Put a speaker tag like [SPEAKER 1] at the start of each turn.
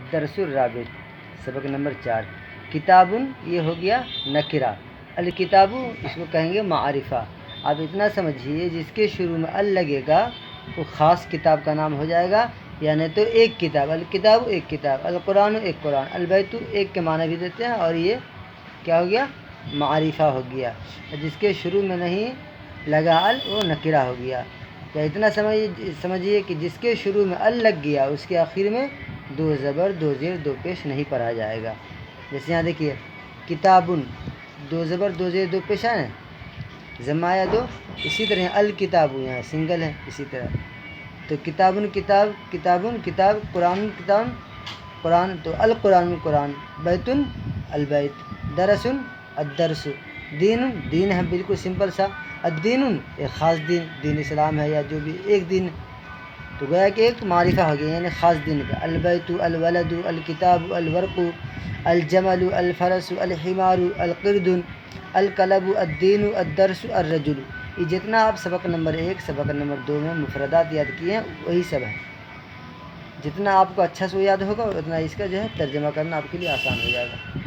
[SPEAKER 1] الدرس الرابع، سبق نمبر 4، کتابن یہ ہو گیا نکرہ، الکتاب اس کو کہیں گے معرفہ۔ آپ اتنا سمجھیے جس کے شروع میں ال لگے گا وہ خاص کتاب کا نام ہو جائے گا، یعنی تو ایک کتاب، الکتاب ایک کتاب، القرآن ایک قرآن، البیت ایک کے معنی بھی دیتے ہیں، اور یہ کیا ہو گیا معرفہ ہو گیا۔ جس کے شروع میں نہیں لگا ال وہ نکرہ ہو گیا۔ یا اتنا سمجھیے کہ جس کے شروع میں ال لگ گیا اس کے آخر میں دو زبر دو زیر دو پیش نہیں پڑھا جائے گا۔ جیسے یہاں دیکھیے کتابن، دو زبر دو زیر دو پیش ہے، زمایا دو، اسی طرح الکتاب یہاں سنگل ہے اسی طرح۔ تو کتابن کتاب، کتابن کتاب، قرآن کتاب قرآن، تو القرآن قرآن، بیتن البیت، درسن الدرس، دین دین ہے بالکل سمپل سا، الدین ایک خاص دین، دین اسلام ہے یا جو بھی ایک دین، تو گویا کہ ایک معرفہ ہو گیا یعنی خاص دین کا۔ البیت الولد الکتاب الورق الجمل الفرس الحمار القرد الکلب الدین الدرس الرجل۔ یہ جتنا آپ سبق نمبر 1 سبق نمبر 2 میں مفردات یاد کیے ہیں وہی سب ہے۔ جتنا آپ کو اچھا سے یاد ہوگا اتنا اس کا جو ہے ترجمہ کرنا آپ کے لیے آسان ہو جائے گا۔